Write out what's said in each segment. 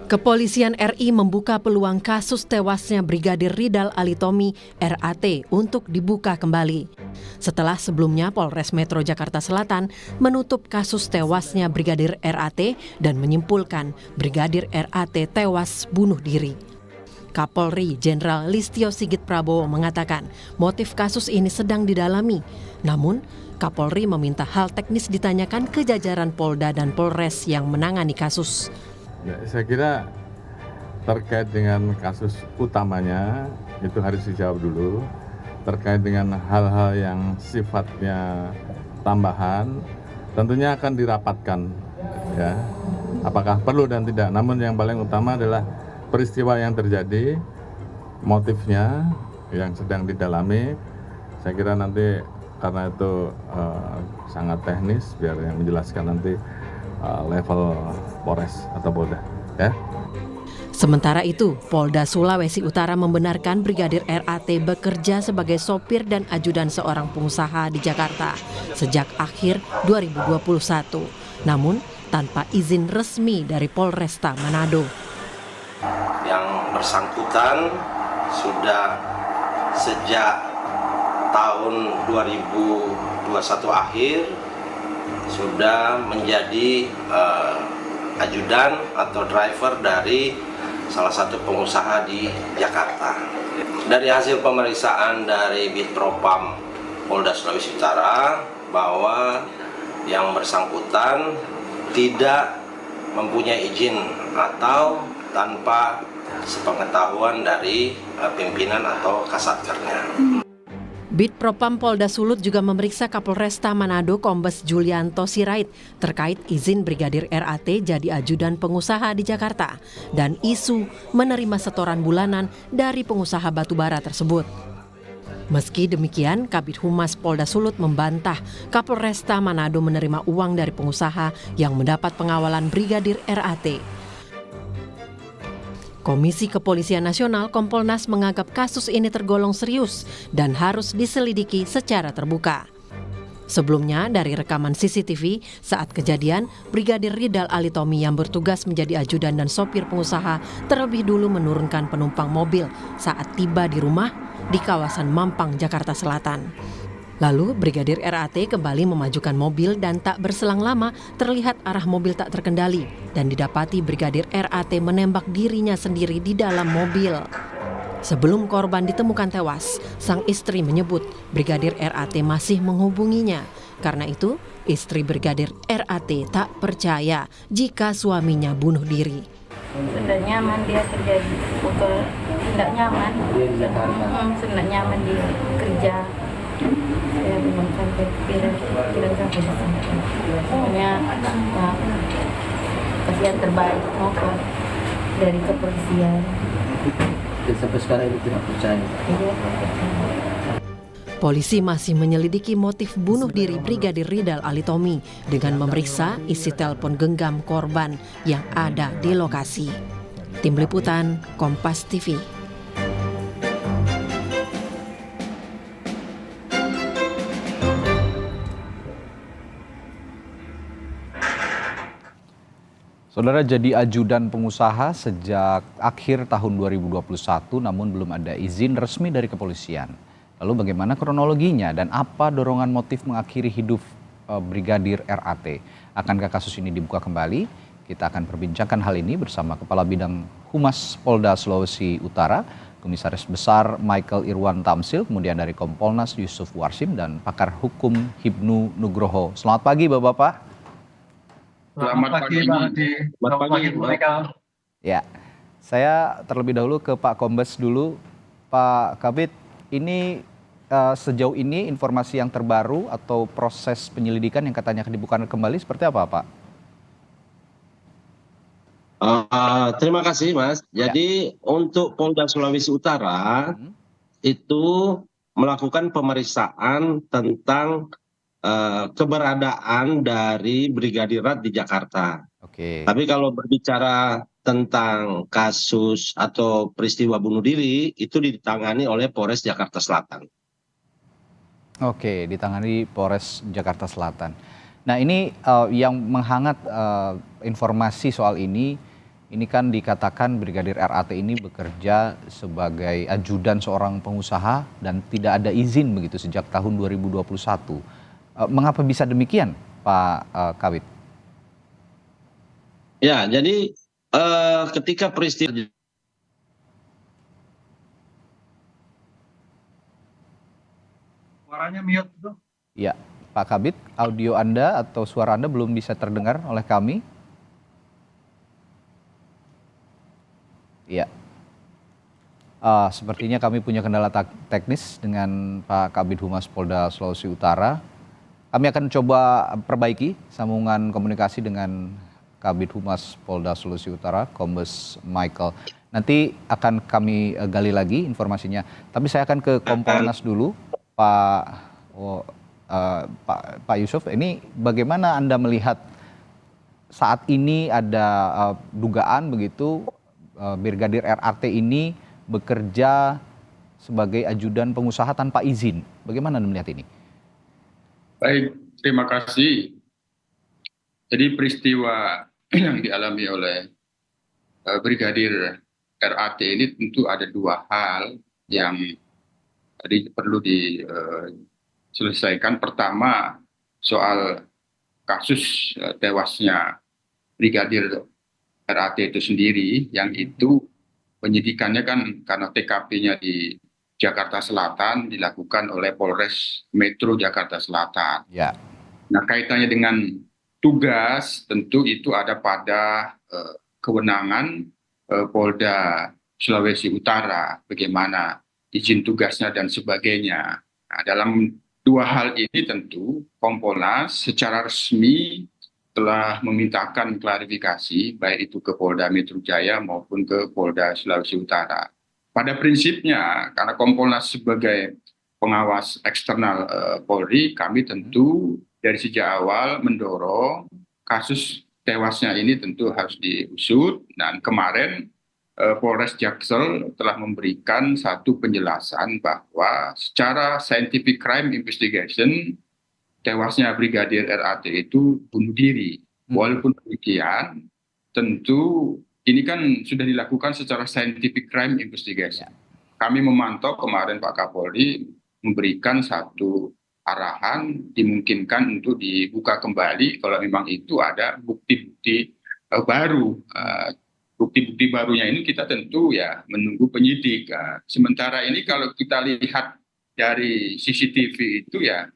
Kepolisian RI membuka peluang kasus tewasnya Brigadir Ridal Alitomi RAT untuk dibuka kembali. Setelah sebelumnya Polres Metro Jakarta Selatan menutup kasus tewasnya Brigadir RAT dan menyimpulkan Brigadir RAT tewas bunuh diri. Kapolri Jenderal Listio Sigit Prabowo mengatakan motif kasus ini sedang didalami. Namun, Kapolri meminta hal teknis ditanyakan ke jajaran Polda dan Polres yang menangani kasus. Ya, saya kira terkait dengan kasus utamanya itu harus dijawab dulu. Terkait dengan hal-hal yang sifatnya tambahan tentunya akan dirapatkan, ya. Apakah perlu dan tidak. Namun yang paling utama adalah peristiwa yang terjadi, motifnya yang sedang didalami. Saya kira nanti karena itu sangat teknis, biar yang menjelaskan nanti level Polres atau Polda, ya. Sementara itu, Polda Sulawesi Utara membenarkan Brigadir RAT bekerja sebagai sopir dan ajudan seorang pengusaha di Jakarta sejak akhir 2021, namun tanpa izin resmi dari Polresta Manado. Yang bersangkutan sudah sejak tahun 2021 akhir sudah menjadi ajudan atau driver dari salah satu pengusaha di Jakarta. Dari hasil pemeriksaan dari Bitpropam Polda Sulawesi Utara bahwa yang bersangkutan tidak mempunyai izin atau tanpa sepengetahuan dari pimpinan atau kasatkernya. Bitpropam Polda Sulut juga memeriksa Kapolresta Manado Kombes Julianto Sirait terkait izin Brigadir RAT jadi ajudan pengusaha di Jakarta dan isu menerima setoran bulanan dari pengusaha batubara tersebut. Meski demikian, Kabid Humas Polda Sulut membantah Kapolresta Manado menerima uang dari pengusaha yang mendapat pengawalan Brigadir RAT. Komisi Kepolisian Nasional Kompolnas menganggap kasus ini tergolong serius dan harus diselidiki secara terbuka. Sebelumnya, dari rekaman CCTV saat kejadian, Brigadir Ridal Alitomi yang bertugas menjadi ajudan dan sopir pengusaha terlebih dulu menurunkan penumpang mobil saat tiba di rumah di kawasan Mampang, Jakarta Selatan. Lalu Brigadir RAT kembali memajukan mobil dan tak berselang lama terlihat arah mobil tak terkendali dan didapati Brigadir RAT menembak dirinya sendiri di dalam mobil. Sebelum korban ditemukan tewas, sang istri menyebut Brigadir RAT masih menghubunginya. Karena itu, istri Brigadir RAT tak percaya jika suaminya bunuh diri. Sudah nyaman dia kerja di Bogor, tidak nyaman. Sudah nyaman dia kerja. Saya belum sampai pikiran sampai di sana. Pokoknya kasihan terbaik motor dari kepolisian. Dan sampai sekarang ini tidak percaya. Polisi masih menyelidiki motif bunuh diri Brigadir Ridal Alitomi dengan memeriksa isi telepon genggam korban yang ada di lokasi. Tim Liputan Kompas TV. Saudara, jadi ajudan pengusaha sejak akhir tahun 2021 namun belum ada izin resmi dari kepolisian. Lalu bagaimana kronologinya dan apa dorongan motif mengakhiri hidup Brigadir RAT? Akankah kasus ini dibuka kembali? Kita akan perbincangkan hal ini bersama Kepala Bidang Humas Polda Sulawesi Utara, Komisaris Besar Michael Irwan Tamsil, kemudian dari Kompolnas Yusuf Warsim dan pakar hukum Hibnu Nugroho. Selamat pagi Bapak-Bapak. Selamat pagi, Pak Hadi. Selamat pagi, Michael. Ya, saya terlebih dahulu ke Pak Kombes dulu. Pak Kabid, ini sejauh ini informasi yang terbaru atau proses penyelidikan yang katanya akan dibuka kembali seperti apa, Pak? Terima kasih, Mas. Jadi untuk Polda Sulawesi Utara itu melakukan pemeriksaan tentang keberadaan dari Brigadir RAT di Jakarta. Oke. Tapi kalau berbicara tentang kasus atau peristiwa bunuh diri itu ditangani oleh Polres Jakarta Selatan. Oke, ditangani Polres Jakarta Selatan. Nah ini yang menghangat informasi soal ini kan dikatakan Brigadir RAT ini bekerja sebagai ajudan seorang pengusaha dan tidak ada izin begitu sejak tahun 2021. Mengapa bisa demikian, Pak Kabid? Ya, jadi ketika peristiwa Suaranya mute tuh. Ya, Pak Kabid, audio Anda atau suara Anda belum bisa terdengar oleh kami. Ya, sepertinya kami punya kendala teknis dengan Pak Kabid Humas Polda Sulawesi Utara. Kami akan coba perbaiki sambungan komunikasi dengan Kabid Humas Polda Sulawesi Utara, Kombes Michael. Nanti akan kami gali lagi informasinya. Tapi saya akan ke Kompolnas dulu, Pak Yusuf. Ini bagaimana Anda melihat saat ini ada dugaan begitu Brigadir RAT ini bekerja sebagai ajudan pengusaha tanpa izin. Bagaimana Anda melihat ini? Baik, terima kasih. Jadi peristiwa yang dialami oleh Brigadir RAT ini tentu ada dua hal yang tadi perlu diselesaikan. Pertama, soal kasus tewasnya Brigadir RAT itu sendiri, yang itu penyidikannya kan karena TKP-nya di Jakarta Selatan dilakukan oleh Polres Metro Jakarta Selatan. Ya. Nah, kaitannya dengan tugas tentu itu ada pada kewenangan Polda Sulawesi Utara, bagaimana izin tugasnya dan sebagainya. Nah, dalam dua hal ini tentu Kompolnas secara resmi telah memintakan klarifikasi baik itu ke Polda Metro Jaya maupun ke Polda Sulawesi Utara. Pada prinsipnya, karena Kompolnas sebagai pengawas eksternal Polri, kami tentu dari sejak awal mendorong kasus tewasnya ini tentu harus diusut. Dan kemarin Polres Jaksel telah memberikan satu penjelasan bahwa secara scientific crime investigation tewasnya Brigadir RAT itu bunuh diri. Walaupun demikian, tentu ini kan sudah dilakukan secara scientific crime investigation. Kami memantau kemarin Pak Kapolri memberikan satu arahan dimungkinkan untuk dibuka kembali kalau memang itu ada bukti-bukti baru. Bukti-bukti barunya ini kita tentu ya menunggu penyidik. Sementara ini kalau kita lihat dari CCTV itu ya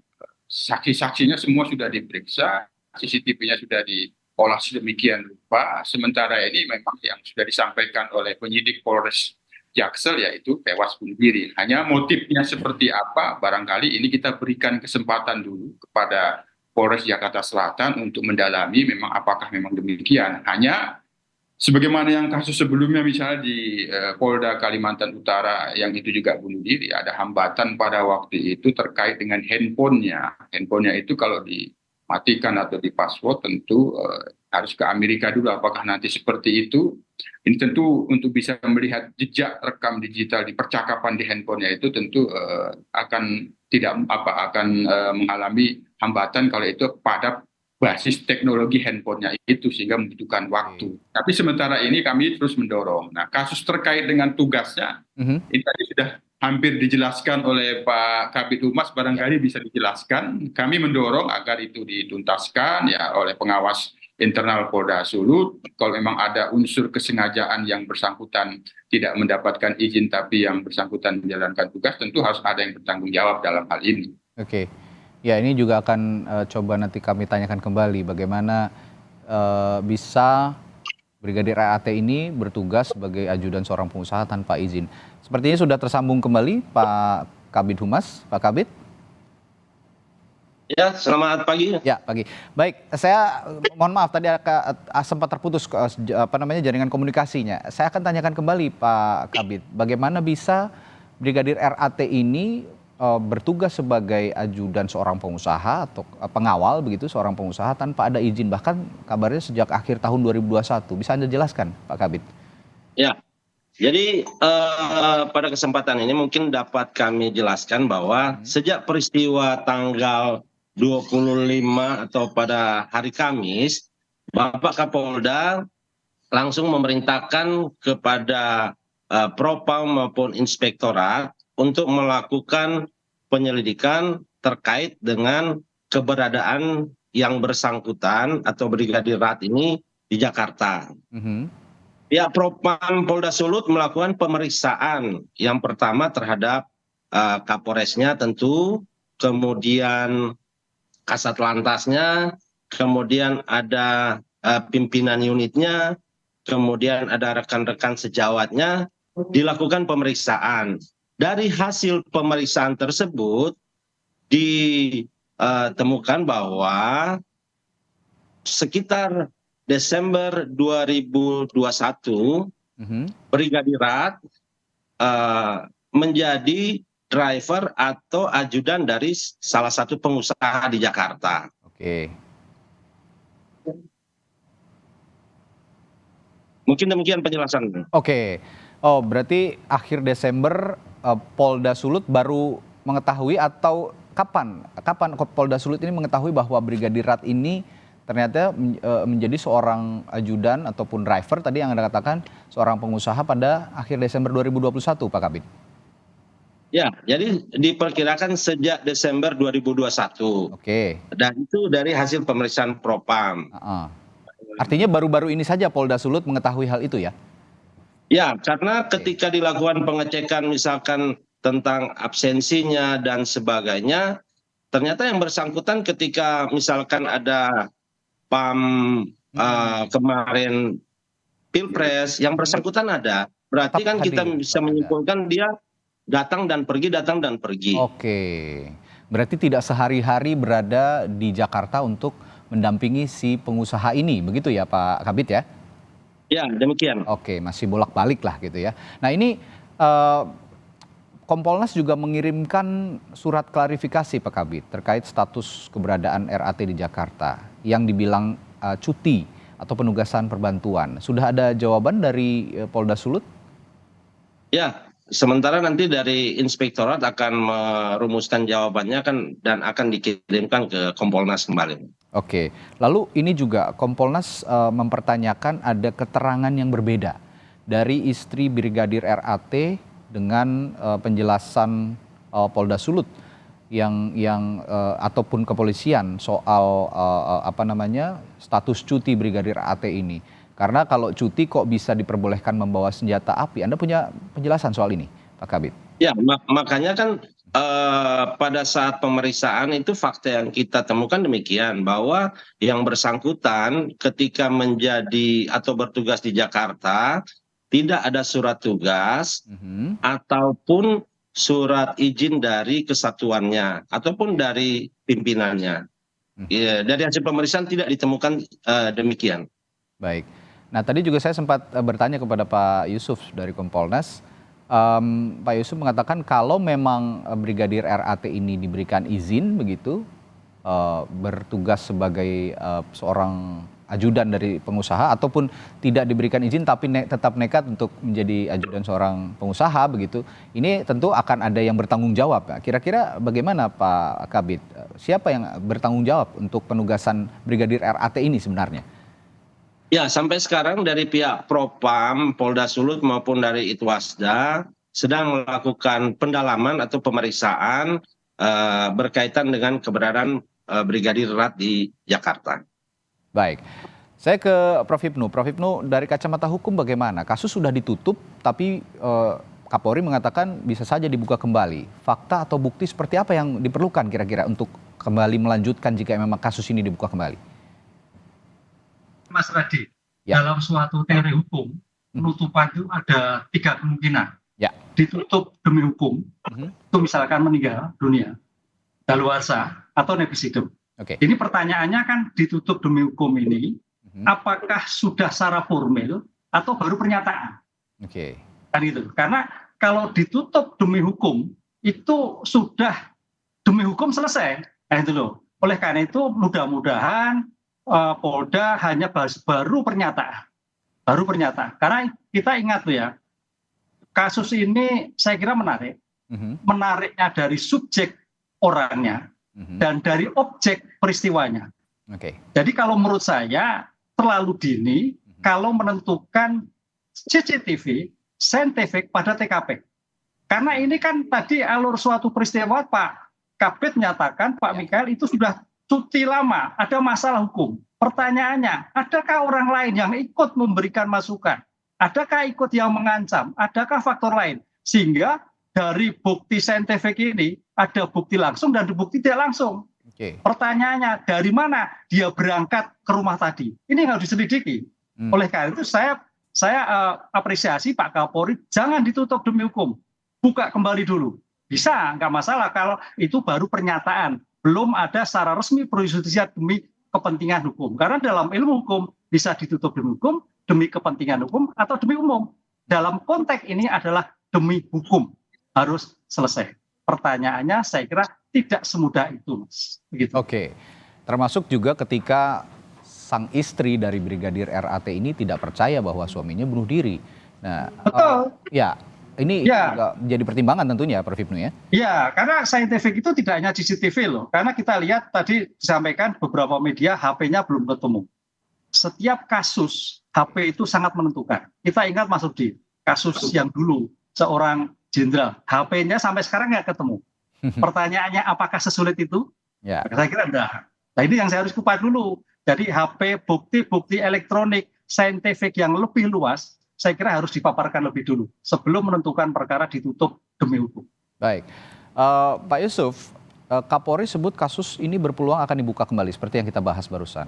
saksi-saksinya semua sudah diperiksa, CCTV-nya sudah diolah sedemikian rupa. Sementara ini memang yang sudah disampaikan oleh penyidik Polres Jaksel yaitu tewas bunuh diri. Hanya motifnya seperti apa, barangkali ini kita berikan kesempatan dulu kepada Polres Jakarta Selatan untuk mendalami memang apakah memang demikian. Hanya sebagaimana yang kasus sebelumnya misalnya di Polda Kalimantan Utara yang itu juga bunuh diri, ada hambatan pada waktu itu terkait dengan handphonenya. Handphonenya itu kalau dimatikan atau di password tentu harus ke Amerika dulu. Apakah nanti seperti itu? Ini tentu untuk bisa melihat jejak rekam digital di percakapan di handphonenya itu tentu akan mengalami hambatan kalau itu pada basis teknologi handphonenya itu sehingga membutuhkan waktu. Tapi sementara ini kami terus mendorong. Nah, kasus terkait dengan tugasnya ini tadi sudah hampir dijelaskan oleh Pak Kabid Humas, barangkali bisa dijelaskan. Kami mendorong agar itu dituntaskan ya oleh pengawas internal Polda Sulut. Kalau memang ada unsur kesengajaan yang bersangkutan tidak mendapatkan izin tapi yang bersangkutan menjalankan tugas, tentu harus ada yang bertanggung jawab dalam hal ini. Oke. Ya, ini juga akan coba nanti kami tanyakan kembali bagaimana bisa Brigadir RAT ini bertugas sebagai ajudan seorang pengusaha tanpa izin. Sepertinya sudah tersambung kembali Pak Kabid Humas. Pak Kabid? Ya, selamat pagi. Ya, pagi. Baik, saya mohon maaf tadi sempat terputus jaringan komunikasinya. Saya akan tanyakan kembali Pak Kabid, bagaimana bisa Brigadir RAT ini bertugas sebagai ajudan seorang pengusaha atau pengawal begitu seorang pengusaha tanpa ada izin, bahkan kabarnya sejak akhir tahun 2021. Bisa Anda jelaskan Pak Kabid? Ya, jadi pada kesempatan ini mungkin dapat kami jelaskan bahwa sejak peristiwa tanggal 25 atau pada hari Kamis, Bapak Kapolda langsung memerintahkan kepada Propam maupun Inspektorat untuk melakukan penyelidikan terkait dengan keberadaan yang bersangkutan atau Brigadir Rat ini di Jakarta. Pihak Propam Polda Sulut melakukan pemeriksaan yang pertama terhadap Kapolresnya tentu, kemudian Kasat Lantasnya, kemudian ada pimpinan unitnya, kemudian ada rekan-rekan sejawatnya, dilakukan pemeriksaan. Dari hasil pemeriksaan tersebut ditemukan bahwa sekitar Desember 2021 Brigadir Rat menjadi driver atau ajudan dari salah satu pengusaha di Jakarta. Oke. Mungkin demikian penjelasan. Oke. Oh, berarti akhir Desember Polda Sulut baru mengetahui atau kapan Polda Sulut ini mengetahui bahwa Brigadir Rat ini ternyata menjadi seorang ajudan ataupun driver tadi yang Anda katakan seorang pengusaha pada akhir Desember 2021, Pak Kabid? Ya, jadi diperkirakan sejak Desember 2021. Oke. Dan itu dari hasil pemeriksaan Propam. Artinya baru-baru ini saja Polda Sulut mengetahui hal itu ya? Ya, karena ketika dilakukan pengecekan misalkan tentang absensinya dan sebagainya, ternyata yang bersangkutan ketika misalkan ada PAM kemarin Pilpres, yang bersangkutan ada. Berarti kan kita bisa menyimpulkan dia datang dan pergi. Oke, berarti tidak sehari-hari berada di Jakarta untuk mendampingi si pengusaha ini, begitu ya Pak Kabid ya? Ya, demikian. Oke, masih bolak-balik lah gitu ya. Nah ini Kompolnas juga mengirimkan surat klarifikasi Pak Kabid terkait status keberadaan RAT di Jakarta yang dibilang cuti atau penugasan perbantuan. Sudah ada jawaban dari Polda Sulut? Ya, sementara nanti dari Inspektorat akan merumuskan jawabannya dan akan dikirimkan ke Kompolnas kembali. Oke, lalu ini juga Kompolnas mempertanyakan ada keterangan yang berbeda dari istri Brigadir RAT dengan penjelasan Polda Sulut yang ataupun kepolisian soal status cuti Brigadir RAT ini. Karena kalau cuti kok bisa diperbolehkan membawa senjata api? Anda punya penjelasan soal ini, Pak Kabid? Ya, makanya kan pada saat pemeriksaan itu fakta yang kita temukan demikian, bahwa yang bersangkutan ketika menjadi atau bertugas di Jakarta tidak ada surat tugas ataupun surat izin dari kesatuannya ataupun dari pimpinannya. Dari hasil pemeriksaan tidak ditemukan demikian. Baik. Nah tadi juga saya sempat bertanya kepada Pak Yusuf dari Kompolnas. Pak Yusuf mengatakan kalau memang Brigadir RAT ini diberikan izin begitu bertugas sebagai seorang ajudan dari pengusaha ataupun tidak diberikan izin tapi tetap nekat untuk menjadi ajudan seorang pengusaha begitu, ini tentu akan ada yang bertanggung jawab. Kira-kira bagaimana Pak Kabid? Siapa yang bertanggung jawab untuk penugasan Brigadir RAT ini sebenarnya? Ya, sampai sekarang dari pihak Propam, Polda Sulut maupun dari Itwasda sedang melakukan pendalaman atau pemeriksaan berkaitan dengan keberadaan Brigadir Rat di Jakarta. Baik, saya ke Prof. Hipnu. Prof. Hipnu, dari kacamata hukum bagaimana? Kasus sudah ditutup, tapi Kapolri mengatakan bisa saja dibuka kembali. Fakta atau bukti seperti apa yang diperlukan kira-kira untuk kembali melanjutkan jika memang kasus ini dibuka kembali? Mas Radi, dalam suatu teori hukum, penutupan itu ada 3 kemungkinan. Ditutup demi hukum, itu misalkan meninggal dunia, daluarsa, atau nebis hidup. Ini pertanyaannya kan ditutup demi hukum ini, apakah sudah secara formal atau baru pernyataan? Kan itu. Karena kalau ditutup demi hukum, itu sudah demi hukum selesai. Nah itu loh. Oleh karena itu mudah-mudahan Polda hanya baru pernyataan. Karena kita ingat tuh ya, kasus ini saya kira menarik. Menariknya dari subjek orangnya, dan dari objek peristiwanya. Jadi kalau menurut saya terlalu dini kalau menentukan CCTV saintifik pada TKP. Karena ini kan tadi alur suatu peristiwa Pak Kabit menyatakan Pak Mikael itu sudah cuti lama, ada masalah hukum. Pertanyaannya, adakah orang lain yang ikut memberikan masukan? Adakah ikut yang mengancam? Adakah faktor lain? Sehingga dari bukti saintifik ini ada bukti langsung dan bukti tidak langsung. Pertanyaannya, dari mana dia berangkat ke rumah tadi? Ini yang harus diselidiki. Oleh karena itu saya apresiasi Pak Kapolri, jangan ditutup demi hukum. Buka kembali dulu. Bisa, nggak masalah kalau itu baru pernyataan. Belum ada secara resmi pro justisia demi kepentingan hukum. Karena dalam ilmu hukum bisa ditutup demi hukum, demi kepentingan hukum, atau demi umum. Dalam konteks ini adalah demi hukum. Harus selesai. Pertanyaannya saya kira tidak semudah itu, Mas. Begitu. Termasuk juga ketika sang istri dari Brigadir RAT ini tidak percaya bahwa suaminya bunuh diri. Nah, ini juga menjadi pertimbangan tentunya, Prof. Hipnu ya? Ya, karena saintifik itu tidak hanya CCTV loh. Karena kita lihat tadi disampaikan beberapa media HP-nya belum ketemu. Setiap kasus HP itu sangat menentukan. Kita ingat Mas Rudi, kasus yang dulu seorang jenderal, HP-nya sampai sekarang nggak ketemu. Pertanyaannya apakah sesulit itu? Saya kira enggak. Nah ini yang saya harus kupas dulu. Jadi HP, bukti-bukti elektronik, saintifik yang lebih luas, saya kira harus dipaparkan lebih dulu sebelum menentukan perkara ditutup demi hukum. Baik, Pak Yusuf, Kapolri sebut kasus ini berpeluang akan dibuka kembali seperti yang kita bahas barusan.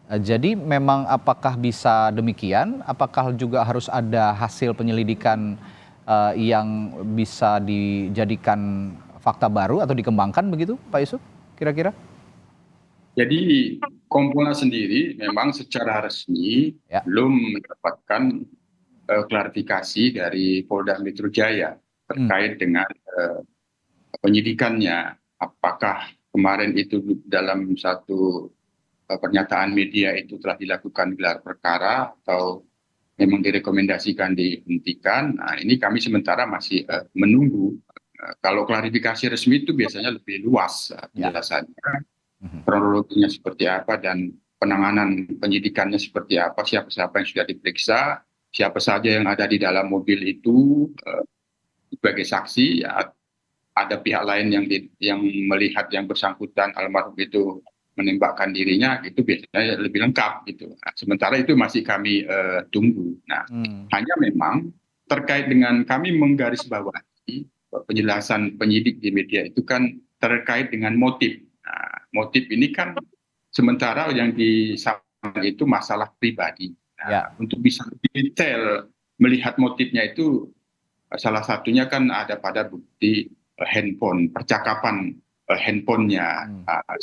Jadi memang apakah bisa demikian? Apakah juga harus ada hasil penyelidikan yang bisa dijadikan fakta baru atau dikembangkan begitu, Pak Yusuf? Kira-kira? Jadi Kompolnas sendiri memang secara resmi belum mendapatkan klarifikasi dari Polda Metro Jaya terkait dengan penyidikannya. Apakah kemarin itu dalam satu pernyataan media itu telah dilakukan gelar perkara atau memang direkomendasikan dihentikan. Nah ini kami sementara masih menunggu. Kalau klarifikasi resmi itu biasanya lebih luas penjelasannya, kronologinya seperti apa dan penanganan penyidikannya seperti apa, siapa-siapa yang sudah diperiksa, siapa saja yang ada di dalam mobil itu sebagai saksi, ada pihak lain yang melihat yang bersangkutan almarhum itu menembakkan dirinya, itu biasanya lebih lengkap gitu. Nah, sementara itu masih kami tunggu. Nah, hanya memang terkait dengan kami menggarisbawahi penjelasan penyidik di media itu kan terkait dengan motif. Nah, motif ini kan sementara yang disampaikan itu masalah pribadi. Nah, untuk bisa lebih detail melihat motifnya itu salah satunya kan ada pada bukti handphone, percakapan handphonenya.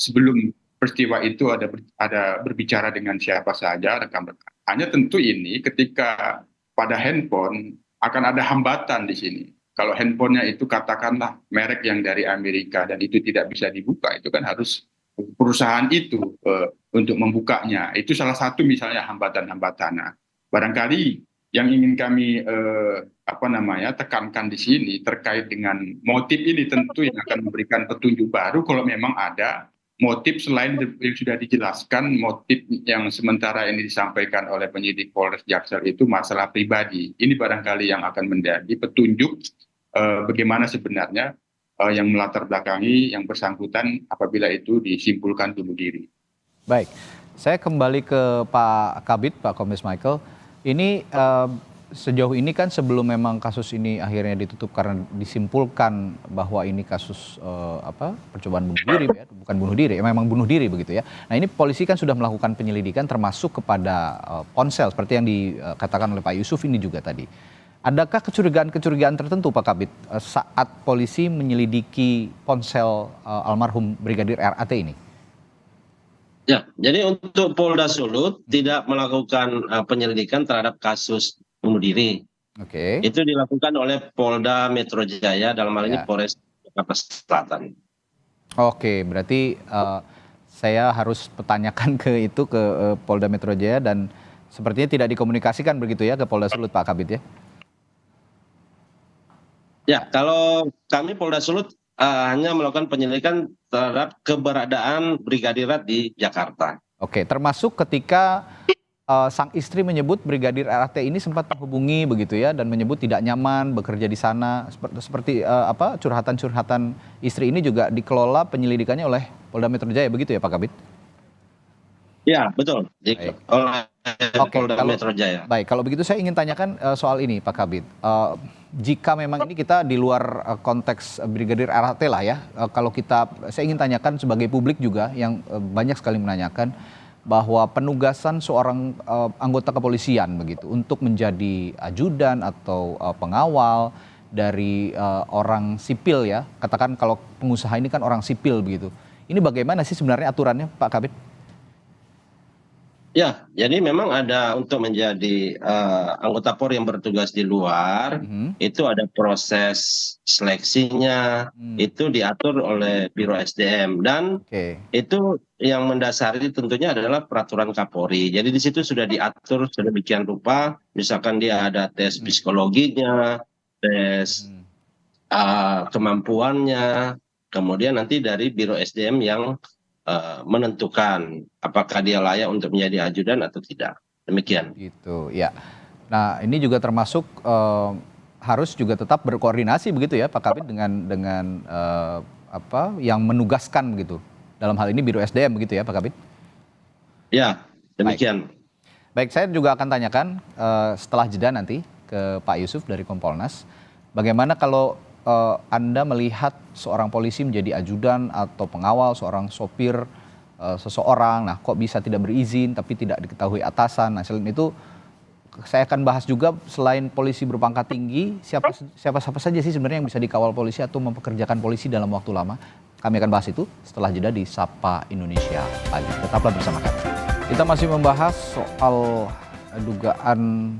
Sebelum peristiwa itu ada berbicara dengan siapa saja rekan-rekan. Hanya tentu ini ketika pada handphone akan ada hambatan di sini. Kalau handphonenya itu katakanlah merek yang dari Amerika dan itu tidak bisa dibuka, itu kan harus perusahaan itu untuk membukanya. Itu salah satu misalnya hambatan-hambatan. Barangkali yang ingin kami tekankan di sini terkait dengan motif ini tentu yang akan memberikan petunjuk baru kalau memang ada motif selain yang sudah dijelaskan, motif yang sementara ini disampaikan oleh penyidik Polres Jaksel itu masalah pribadi. Ini barangkali yang akan menjadi petunjuk bagaimana sebenarnya yang melatar belakangi yang bersangkutan apabila itu disimpulkan bunuh diri. Baik, saya kembali ke Pak Kabit, Pak Kombes Michael. Ini sejauh ini kan sebelum memang kasus ini akhirnya ditutup karena disimpulkan bahwa ini kasus percobaan bunuh diri, ya, bukan bunuh diri, memang bunuh diri begitu ya. Nah ini polisi kan sudah melakukan penyelidikan termasuk kepada ponsel seperti yang dikatakan oleh Pak Yusuf ini juga tadi. Adakah kecurigaan-kecurigaan tertentu Pak Kabit saat polisi menyelidiki ponsel almarhum Brigadir RAT ini? Ya, jadi untuk Polda Sulut tidak melakukan penyelidikan terhadap kasus bunuh diri. Itu dilakukan oleh Polda Metro Jaya, dalam hal ini Polres Jakarta Selatan. Berarti saya harus pertanyakan ke Polda Metro Jaya dan sepertinya tidak dikomunikasikan begitu ya ke Polda Sulut Pak Kabit ya? Ya, kalau kami Polda Sulut hanya melakukan penyelidikan terhadap keberadaan Brigadir R di Jakarta. Oke, termasuk ketika sang istri menyebut Brigadir RAT ini sempat menghubungi begitu ya, dan menyebut tidak nyaman bekerja di sana. Seperti curhatan-curhatan istri ini juga dikelola penyelidikannya oleh Polda Metro Jaya begitu ya Pak Kabid? Ya, betul. Oleh Polda Metro Jaya. Baik, kalau begitu saya ingin tanyakan soal ini Pak Kabid. Jika memang ini kita di luar konteks Brigadir RAT lah ya, saya ingin tanyakan sebagai publik juga yang banyak sekali menanyakan bahwa penugasan seorang anggota kepolisian begitu untuk menjadi ajudan atau pengawal dari orang sipil ya, katakan kalau pengusaha ini kan orang sipil begitu. Ini bagaimana sih sebenarnya aturannya Pak Kabid? Ya, jadi memang ada untuk menjadi anggota Polri yang bertugas di luar, itu ada proses seleksinya, itu diatur oleh Biro SDM, dan itu yang mendasari tentunya adalah peraturan Kapolri. Jadi di situ sudah diatur sedemikian rupa, misalkan dia ada tes psikologinya, tes kemampuannya, kemudian nanti dari Biro SDM yang menentukan apakah dia layak untuk menjadi ajudan atau tidak. Demikian. Gitu, ya. Nah, ini juga termasuk harus juga tetap berkoordinasi begitu ya Pak Kabid dengan yang menugaskan begitu. Dalam hal ini Biro SDM begitu ya Pak Kabid? Ya, demikian. Baik, saya juga akan tanyakan setelah jeda nanti ke Pak Yusuf dari Kompolnas. Bagaimana kalau Anda melihat seorang polisi menjadi ajudan atau pengawal seorang sopir seseorang, nah kok bisa tidak berizin tapi tidak diketahui atasan. Nah selain itu saya akan bahas juga selain polisi berpangkat tinggi, siapa saja sih sebenarnya yang bisa dikawal polisi atau mempekerjakan polisi dalam waktu lama. Kami akan bahas itu setelah jeda di Sapa Indonesia Pagi. Tetaplah bersama kami. Kita masih membahas soal dugaan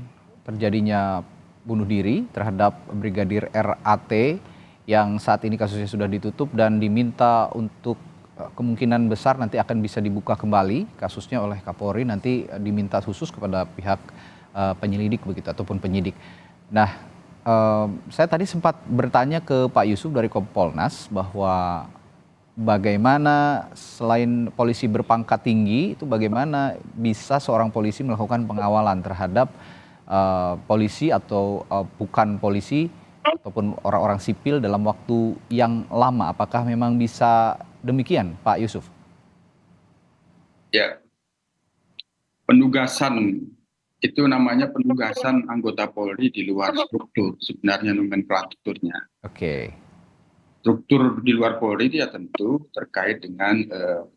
terjadinya bunuh diri terhadap Brigadir RAT yang saat ini kasusnya sudah ditutup dan diminta untuk kemungkinan besar nanti akan bisa dibuka kembali kasusnya oleh Kapolri, nanti diminta khusus kepada pihak penyelidik begitu ataupun penyidik. Nah, saya tadi sempat bertanya ke Pak Yusuf dari Kompolnas bahwa bagaimana selain polisi berpangkat tinggi itu bagaimana bisa seorang polisi melakukan pengawalan terhadap polisi atau bukan polisi ataupun orang-orang sipil dalam waktu yang lama. Apakah memang bisa demikian Pak Yusuf? Ya, penugasan itu namanya penugasan anggota Polri di luar struktur, sebenarnya nomenklaturnya. Oke. Struktur di luar Polri ya tentu terkait dengan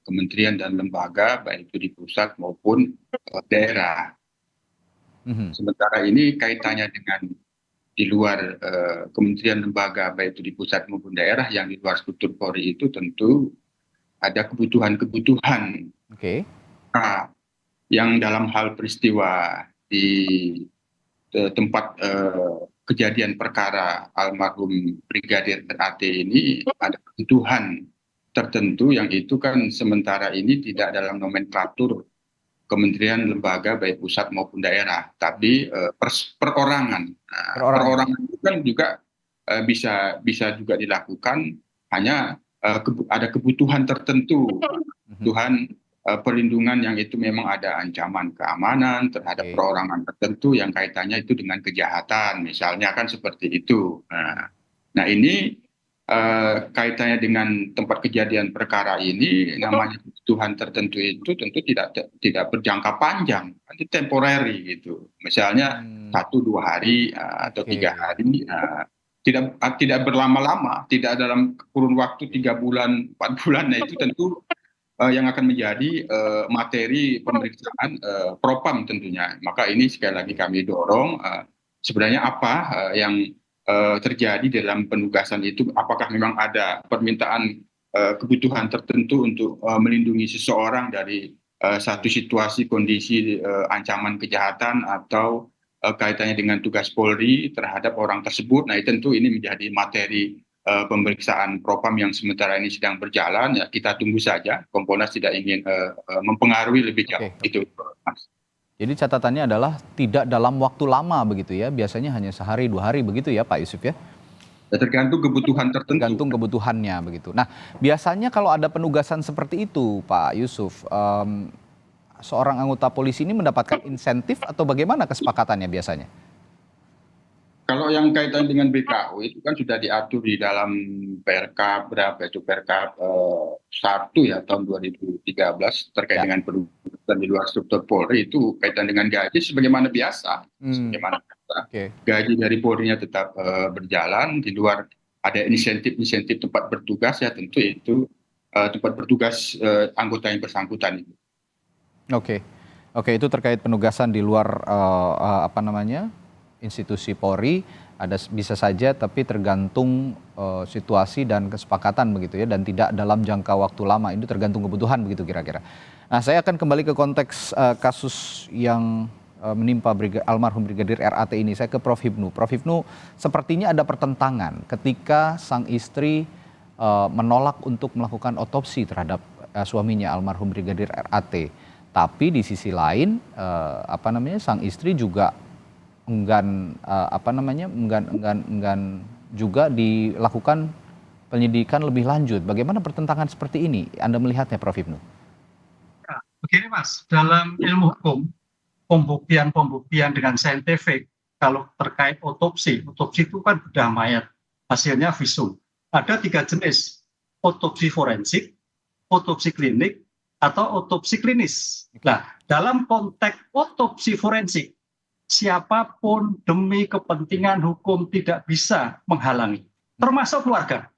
kementerian dan lembaga, baik itu di pusat maupun daerah. Sementara ini kaitannya dengan di luar kementerian lembaga, baik itu di pusat maupun daerah yang di luar struktur Polri itu tentu ada kebutuhan-kebutuhan yang dalam hal peristiwa di tempat kejadian perkara almarhum Brigadir RAT ini ada kebutuhan tertentu yang itu kan sementara ini tidak dalam nomenklatur kementerian lembaga baik pusat maupun daerah, tapi perorangan. Perorangan itu kan juga bisa juga dilakukan hanya ada kebutuhan tertentu, kebutuhan perlindungan yang itu memang ada ancaman keamanan terhadap perorangan tertentu yang kaitannya itu dengan kejahatan, misalnya kan seperti itu. Nah ini kaitannya dengan tempat kejadian perkara ini, namanya kebutuhan tertentu itu tentu tidak berjangka panjang, nanti temporary gitu. Misalnya 1-2 hari atau 3 hari, tidak berlama-lama, tidak dalam kurun waktu 3 bulan, 4 bulan. Nah itu tentu yang akan menjadi materi pemeriksaan propam tentunya. Maka ini sekali lagi kami dorong sebenarnya apa yang terjadi dalam penugasan itu, apakah memang ada permintaan kebutuhan tertentu untuk melindungi seseorang dari satu situasi kondisi ancaman kejahatan atau kaitannya dengan tugas Polri terhadap orang tersebut. Nah tentu ini menjadi materi pemeriksaan propam yang sementara ini sedang berjalan. Ya kita tunggu saja, Kompolnas tidak ingin mempengaruhi lebih jauh. Itu Mas. Jadi catatannya adalah tidak dalam waktu lama begitu ya, biasanya hanya sehari 2 hari begitu ya Pak Yusuf ya? Ya, tergantung kebutuhan tertentu. Tergantung kebutuhannya begitu. Nah, biasanya kalau ada penugasan seperti itu, Pak Yusuf, seorang anggota polisi ini mendapatkan insentif atau bagaimana kesepakatannya biasanya? Kalau yang kaitan dengan BKU itu kan sudah diatur di dalam PRK berapa itu PRK 1 ya tahun 2013 terkait dengan penugasan di luar struktur Polri, itu kaitan dengan gaji sebagaimana biasa. Sebagaimana biasa. Gaji dari Polri-nya tetap berjalan, di luar ada insentif-insentif tempat bertugas ya tentu itu tempat bertugas anggota yang bersangkutan itu. Oke, itu terkait penugasan di luar institusi Polri, bisa saja tapi tergantung situasi dan kesepakatan begitu ya, dan tidak dalam jangka waktu lama, itu tergantung kebutuhan begitu kira-kira. Nah, saya akan kembali ke konteks kasus yang menimpa almarhum Brigadir RAT ini. Saya ke Prof Hipnu. Prof Hipnu, sepertinya ada pertentangan ketika sang istri menolak untuk melakukan otopsi terhadap suaminya almarhum Brigadir RAT. Tapi di sisi lain sang istri juga enggan juga dilakukan penyidikan lebih lanjut. Bagaimana pertentangan seperti ini Anda melihatnya, Prof Hipnu? Ya, begini Mas, dalam ilmu hukum pembuktian dengan saintifik, kalau terkait otopsi itu kan bedah mayat, hasilnya visum. Ada 3 jenis: otopsi forensik, otopsi klinik, atau otopsi klinis. Nah, dalam konteks otopsi forensik, siapapun demi kepentingan hukum tidak bisa menghalangi, termasuk keluarga.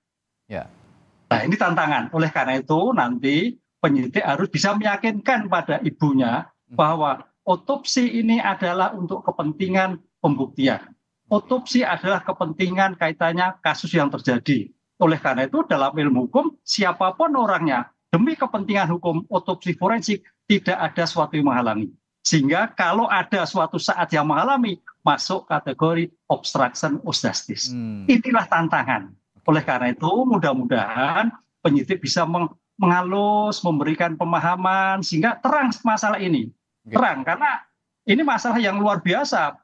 Nah, ini tantangan. Oleh karena itu nanti penyidik harus bisa meyakinkan pada ibunya bahwa otopsi ini adalah untuk kepentingan pembuktian. Otopsi adalah kepentingan kaitannya kasus yang terjadi. Oleh karena itu dalam ilmu hukum, siapapun orangnya, demi kepentingan hukum otopsi forensik tidak ada suatu yang menghalangi. Sehingga kalau ada suatu saat yang mengalami, masuk kategori obstruction of justice. Inilah tantangan. Oleh karena itu mudah-mudahan penyidik bisa mengalus, memberikan pemahaman sehingga terang masalah ini. Terang, karena ini masalah yang luar biasa.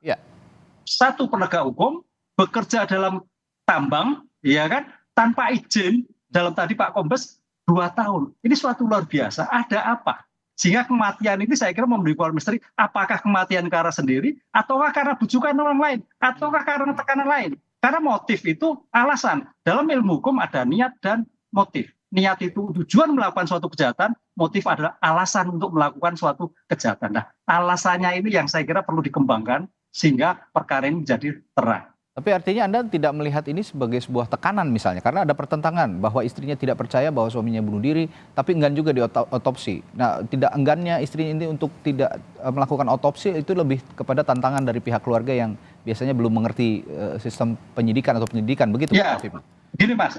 Satu penegak hukum bekerja dalam tambang, ya kan, tanpa izin, dalam tadi Pak Kombes 2 tahun. Ini suatu luar biasa. Ada apa? Sehingga kematian ini saya kira memberi misteri, apakah kematian karena sendiri, ataukah karena bujukan orang lain, ataukah karena tekanan lain. Karena motif itu alasan. Dalam ilmu hukum ada niat dan motif. Niat itu tujuan melakukan suatu kejahatan, motif adalah alasan untuk melakukan suatu kejahatan. Nah, alasannya ini yang saya kira perlu dikembangkan, sehingga perkara ini menjadi terang. Tapi artinya Anda tidak melihat ini sebagai sebuah tekanan misalnya, karena ada pertentangan bahwa istrinya tidak percaya bahwa suaminya bunuh diri, tapi enggan juga diotopsi. Nah, tidak enggannya istri ini untuk tidak melakukan otopsi itu lebih kepada tantangan dari pihak keluarga yang biasanya belum mengerti sistem penyidikan atau penyidikan, begitu ya, Pak? Gini Mas,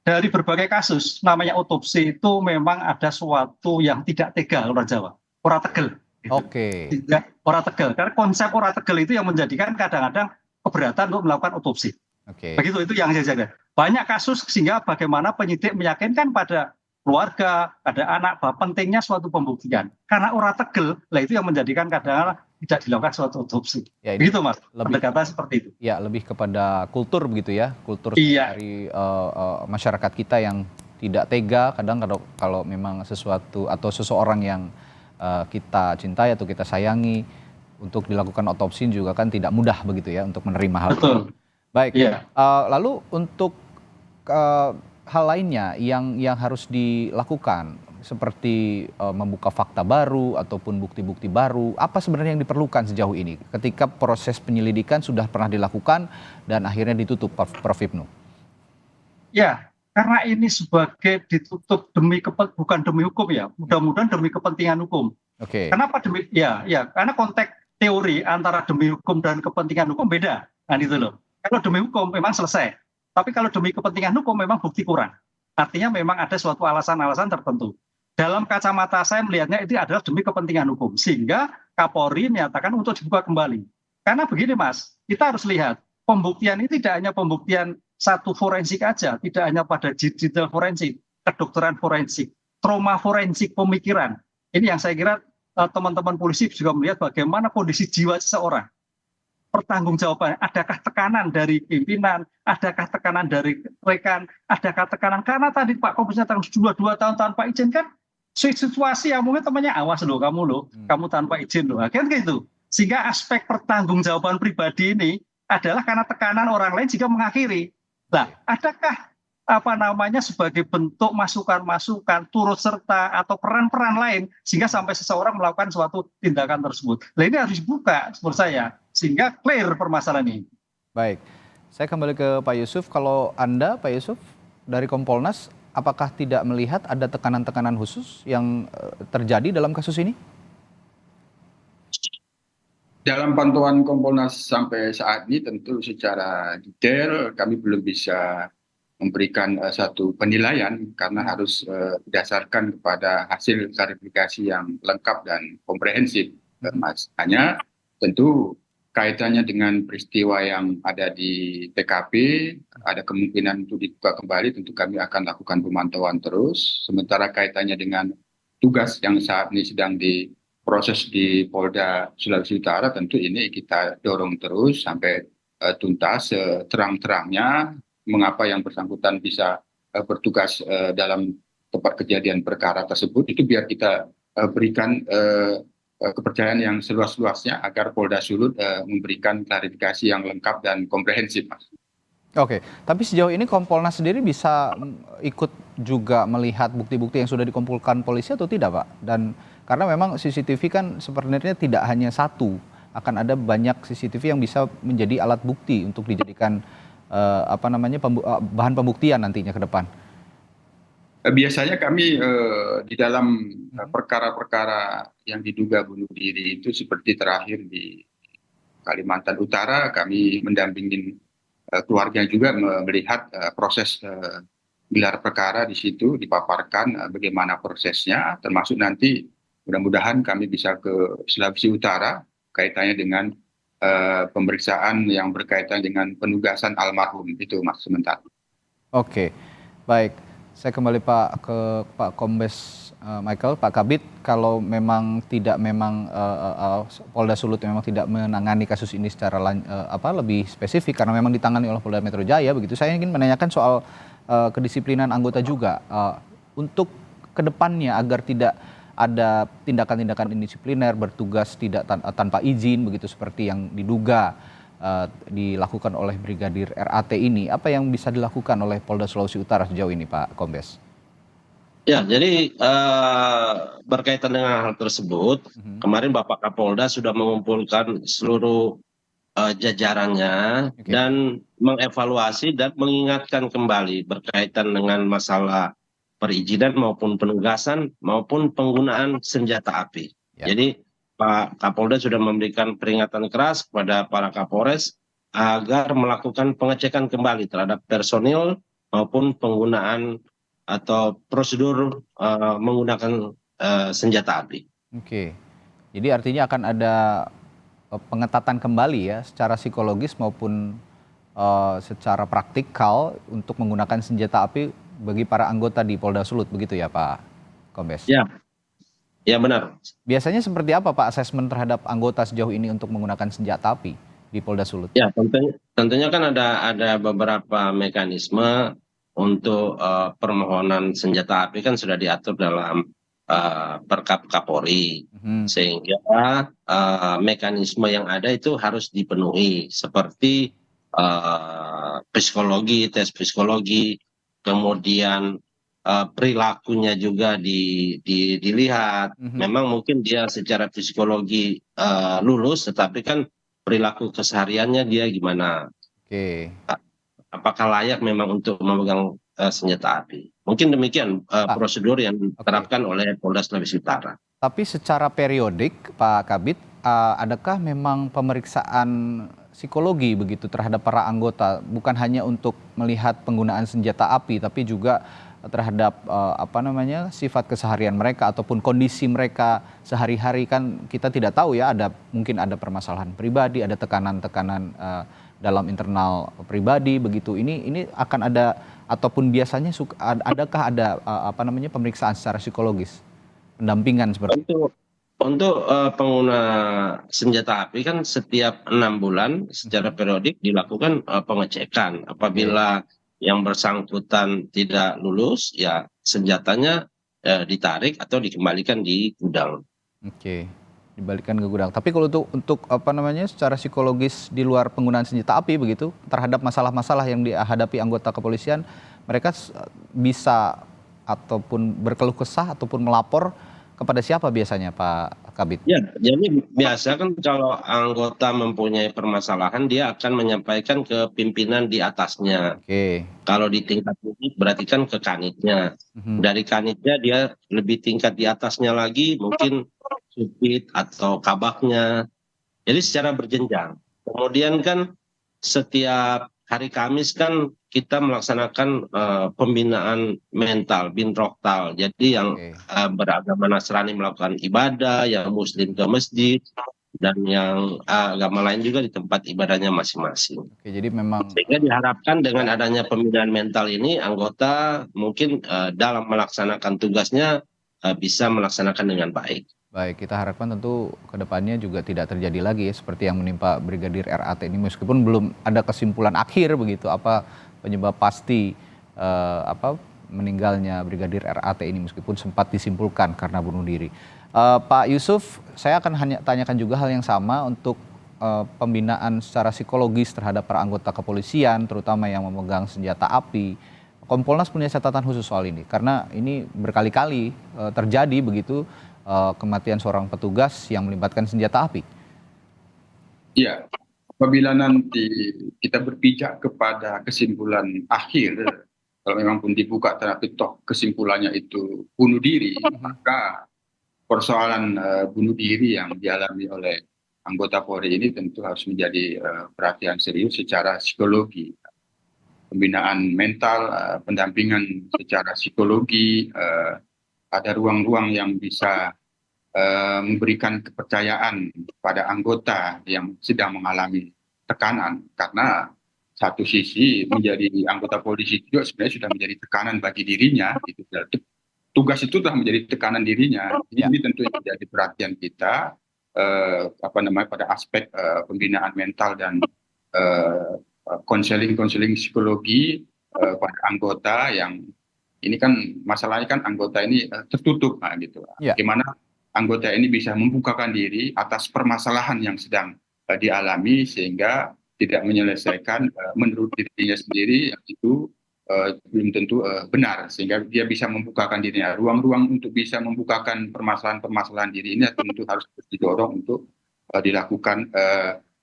dari berbagai kasus namanya otopsi itu memang ada suatu yang tidak tega orang Jawa, ora tegel. Gitu. Ora tegel, karena konsep ora tegel itu yang menjadikan kadang-kadang keberatan untuk melakukan otopsi. Begitu, itu yang saya jaga. Banyak kasus sehingga bagaimana penyidik meyakinkan pada keluarga, pada anak bahwa pentingnya suatu pembuktian. Karena ora tegel, lah itu yang menjadikan kadang-kadang tidak dilakukan suatu otopsi. Begitu Mas, pendekatan seperti itu. Ya, lebih kepada kultur begitu ya, kultur dari masyarakat kita yang tidak tega kadang kalau memang sesuatu atau seseorang yang kita cintai atau kita sayangi, untuk dilakukan otopsi juga kan tidak mudah begitu ya untuk menerima hal itu. Baik. Lalu untuk hal lainnya yang harus dilakukan seperti membuka fakta baru ataupun bukti-bukti baru, apa sebenarnya yang diperlukan sejauh ini ketika proses penyelidikan sudah pernah dilakukan dan akhirnya ditutup, Prof Hipnu? Ya, karena ini sebagai ditutup bukan demi hukum ya, mudah-mudahan demi kepentingan hukum. Kenapa demi? Ya, karena konteks teori antara demi hukum dan kepentingan hukum beda, kan itu loh. Kalau demi hukum memang selesai, tapi kalau demi kepentingan hukum memang bukti kurang. Artinya memang ada suatu alasan-alasan tertentu. Dalam kacamata saya melihatnya itu adalah demi kepentingan hukum, sehingga Kapolri menyatakan untuk dibuka kembali. Karena begini Mas, kita harus lihat pembuktian ini tidak hanya pembuktian satu forensik aja, tidak hanya pada digital forensik, kedokteran forensik, trauma forensik pemikiran. Ini yang saya kira teman-teman polisi juga melihat bagaimana kondisi jiwa seseorang. pertanggungjawaban, adakah tekanan dari pimpinan, adakah tekanan dari rekan, adakah tekanan karena tadi Pak Kombes nyatakan sudah 2 tahun tanpa izin kan situasi yang mungkin temannya awas loh kamu tanpa izin loh, kan gitu. Sehingga aspek pertanggungjawaban pribadi ini adalah karena tekanan orang lain jika mengakhiri. Nah, adakah sebagai bentuk masukan-masukan, turut serta atau peran-peran lain sehingga sampai seseorang melakukan suatu tindakan tersebut. Nah, ini harus dibuka menurut saya sehingga clear permasalahan ini. Baik, saya kembali ke Pak Yusuf. Kalau Anda, Pak Yusuf, dari Kompolnas, apakah tidak melihat ada tekanan-tekanan khusus yang terjadi dalam kasus ini? Dalam pantauan Kompolnas sampai saat ini tentu secara detail kami belum bisa memberikan satu penilaian karena harus berdasarkan kepada hasil klarifikasi yang lengkap dan komprehensif, Mas. Hanya tentu kaitannya dengan peristiwa yang ada di TKP, ada kemungkinan untuk dibuka kembali, tentu kami akan lakukan pemantauan terus. Sementara kaitannya dengan tugas yang saat ini sedang diproses di Polda Sulawesi Utara, tentu ini kita dorong terus sampai tuntas terang-terangnya mengapa yang bersangkutan bisa bertugas dalam tempat kejadian perkara tersebut, itu biar kita berikan kepercayaan yang seluas-luasnya agar Polda Sulut memberikan klarifikasi yang lengkap dan komprehensif, Mas. Oke, tapi sejauh ini Kompolnas sendiri bisa ikut juga melihat bukti-bukti yang sudah dikumpulkan polisi atau tidak, Pak? Dan karena memang CCTV kan sebenarnya tidak hanya satu, akan ada banyak CCTV yang bisa menjadi alat bukti untuk dijadikan bahan pembuktian nantinya ke depan. Biasanya kami di dalam perkara-perkara yang diduga bunuh diri itu seperti terakhir di Kalimantan Utara, kami mendampingi keluarga juga melihat proses gelar perkara di situ, dipaparkan bagaimana prosesnya, termasuk nanti mudah-mudahan kami bisa ke Sulawesi Utara kaitannya dengan pemeriksaan yang berkaitan dengan penugasan almarhum itu, Mas, sementara. Oke, baik. Saya kembali ke Pak Kombes Michael, Pak Kabid, kalau memang Polda Sulut memang tidak menangani kasus ini secara lebih spesifik karena memang ditangani oleh Polda Metro Jaya, begitu. Saya ingin menanyakan soal kedisiplinan anggota juga untuk kedepannya agar tidak ada tindakan-tindakan indisipliner, bertugas tidak tanpa izin, begitu seperti yang diduga dilakukan oleh Brigadir RAT ini. Apa yang bisa dilakukan oleh Polda Sulawesi Utara sejauh ini, Pak Kombes? Ya, jadi berkaitan dengan hal tersebut, kemarin Bapak Kapolda sudah mengumpulkan seluruh jajarannya dan mengevaluasi dan mengingatkan kembali berkaitan dengan masalah perizinan maupun penugasan maupun penggunaan senjata api. Jadi Pak Kapolda sudah memberikan peringatan keras kepada para Kapolres agar melakukan pengecekan kembali terhadap personil maupun penggunaan atau prosedur menggunakan senjata api. Oke, jadi artinya akan ada pengetatan kembali ya secara psikologis maupun secara praktikal untuk menggunakan senjata api bagi para anggota di Polda Sulut, begitu ya Pak Kombes? Ya benar. Biasanya seperti apa Pak asesmen terhadap anggota sejauh ini untuk menggunakan senjata api di Polda Sulut? Ya tentunya kan ada beberapa mekanisme untuk permohonan senjata api kan sudah diatur dalam Perkap Kapolri, sehingga mekanisme yang ada itu harus dipenuhi seperti psikologi, tes psikologi, kemudian perilakunya juga dilihat. Memang mungkin dia secara psikologi lulus, tetapi kan perilaku kesehariannya dia gimana? Apakah layak memang untuk memegang senjata api? Mungkin demikian prosedur yang diterapkan oleh Polda Sulawesi Utara. Tapi secara periodik, Pak Kabid, adakah memang pemeriksaan psikologi begitu terhadap para anggota, bukan hanya untuk melihat penggunaan senjata api, tapi juga terhadap sifat keseharian mereka ataupun kondisi mereka sehari-hari? Kan kita tidak tahu ya, mungkin ada permasalahan pribadi, ada tekanan-tekanan dalam internal pribadi begitu. Ini akan ada ataupun biasanya adakah ada pemeriksaan secara psikologis, pendampingan seperti itu? Untuk pengguna senjata api kan setiap 6 bulan secara periodik dilakukan pengecekan. Apabila yang bersangkutan tidak lulus, ya senjatanya ditarik atau dikembalikan di gudang. Oke, dibalikan ke gudang. Tapi kalau untuk apa namanya, secara psikologis di luar penggunaan senjata api begitu, terhadap masalah-masalah yang dihadapi anggota kepolisian, mereka bisa ataupun berkeluh kesah ataupun melapor kepada siapa biasanya, Pak Kabid? Ya, jadi biasa kan kalau anggota mempunyai permasalahan, dia akan menyampaikan ke pimpinan di atasnya. Oke. Kalau di tingkat unit berarti kan ke kanitnya. Dari kanitnya dia lebih tingkat di atasnya lagi, mungkin subdit atau kabaknya. Jadi secara berjenjang. Kemudian kan setiap hari Kamis kan kita melaksanakan pembinaan mental, binroktal. Jadi yang beragama Nasrani melakukan ibadah, yang Muslim ke masjid, dan yang agama lain juga di tempat ibadahnya masing-masing. Oke, jadi memang sehingga diharapkan dengan adanya pembinaan mental ini, anggota mungkin dalam melaksanakan tugasnya bisa melaksanakan dengan baik. Baik, kita harapkan tentu kedepannya juga tidak terjadi lagi ya, seperti yang menimpa Brigadir RAT ini, meskipun belum ada kesimpulan akhir begitu apa penyebab pasti meninggalnya Brigadir RAT ini, meskipun sempat disimpulkan karena bunuh diri. Pak Yusuf, saya akan tanyakan juga hal yang sama untuk pembinaan secara psikologis terhadap para anggota kepolisian, terutama yang memegang senjata api. Kompolnas punya catatan khusus soal ini, karena ini berkali-kali terjadi begitu, kematian seorang petugas yang melibatkan senjata api. Iya, apabila nanti kita berpijak kepada kesimpulan akhir, kalau memang pun dibuka tapi toh kesimpulannya itu bunuh diri, maka persoalan bunuh diri yang dialami oleh anggota Polri ini tentu harus menjadi perhatian serius secara psikologi. Pembinaan mental, pendampingan secara psikologi, ada ruang-ruang yang bisa memberikan kepercayaan pada anggota yang sedang mengalami tekanan, karena satu sisi menjadi anggota polisi juga sebenarnya sudah menjadi tekanan bagi dirinya, gitu. Tugas itu telah menjadi tekanan dirinya. Ini tentu yang menjadi perhatian kita pada aspek pembinaan mental dan konseling psikologi pada anggota yang ini kan masalahnya kan anggota ini tertutup gitu. Bagaimana anggota ini bisa membukakan diri atas permasalahan yang sedang dialami sehingga tidak menyelesaikan menurut dirinya sendiri, yang itu belum tentu benar, sehingga dia bisa membukakan dirinya. Ruang-ruang untuk bisa membukakan permasalahan diri ini tentu harus didorong untuk dilakukan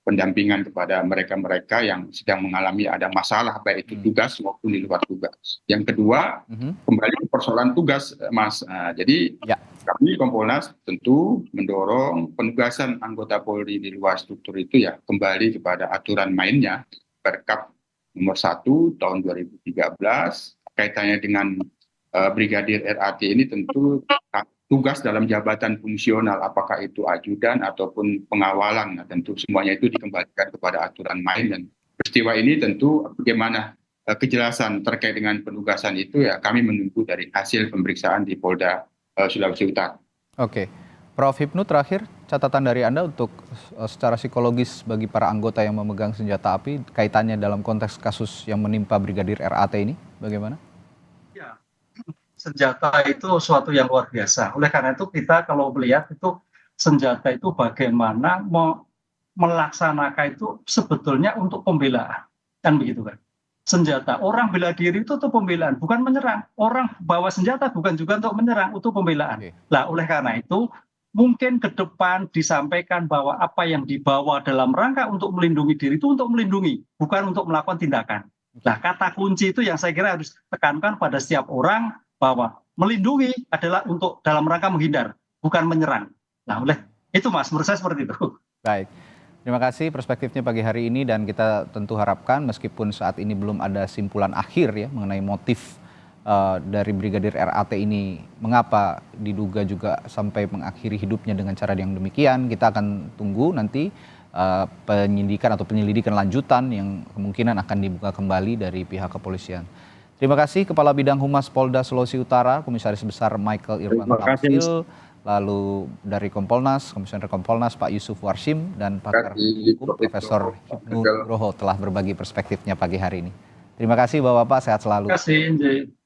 pendampingan kepada mereka-mereka yang sedang mengalami ada masalah, baik itu tugas maupun di luar tugas. Yang kedua, kembali ke persoalan tugas, Mas. Jadi kami Kompolnas tentu mendorong penugasan anggota Polri di luar struktur itu ya kembali kepada aturan mainnya, Perkap nomor 1 tahun 2013, kaitannya dengan Brigadir RAT ini tentu tugas dalam jabatan fungsional, apakah itu ajudan ataupun pengawalan, nah, tentu semuanya itu dikembalikan kepada aturan main. Dan peristiwa ini tentu bagaimana kejelasan terkait dengan penugasan itu ya kami menunggu dari hasil pemeriksaan di Polda Sulawesi Utara. Oke, Prof. Hipnu, terakhir catatan dari Anda untuk secara psikologis bagi para anggota yang memegang senjata api, kaitannya dalam konteks kasus yang menimpa Brigadir RAT ini, bagaimana? Ya, senjata itu suatu yang luar biasa. Oleh karena itu kita kalau melihat itu senjata itu bagaimana melaksanakan itu sebetulnya untuk pembelaan, kan begitu kan? Senjata, orang bela diri itu untuk pembelaan, bukan menyerang. Orang bawa senjata bukan juga untuk menyerang, untuk pembelaan. Nah, oleh karena itu mungkin ke depan disampaikan bahwa apa yang dibawa dalam rangka untuk melindungi diri itu untuk melindungi, bukan untuk melakukan tindakan. Nah, kata kunci itu yang saya kira harus tekankan pada setiap orang, bahwa melindungi adalah untuk dalam rangka menghindar, bukan menyerang. Nah, oleh itu Mas, menurut saya seperti itu. Baik, terima kasih perspektifnya pagi hari ini, dan kita tentu harapkan meskipun saat ini belum ada simpulan akhir ya mengenai motif dari Brigadir RAT ini, mengapa diduga juga sampai mengakhiri hidupnya dengan cara yang demikian. Kita akan tunggu nanti penyelidikan lanjutan yang kemungkinan akan dibuka kembali dari pihak kepolisian. Terima kasih Kepala Bidang Humas Polda Sulawesi Utara, Komisaris Besar Michael Irwan Tamsil, lalu dari Kompolnas, Komisioner Kompolnas Pak Yusuf Warshim, dan pakar hukum Profesor Hipnu Nugroho telah berbagi perspektifnya pagi hari ini. Terima kasih Bapak-Bapak, sehat selalu. Terima kasih.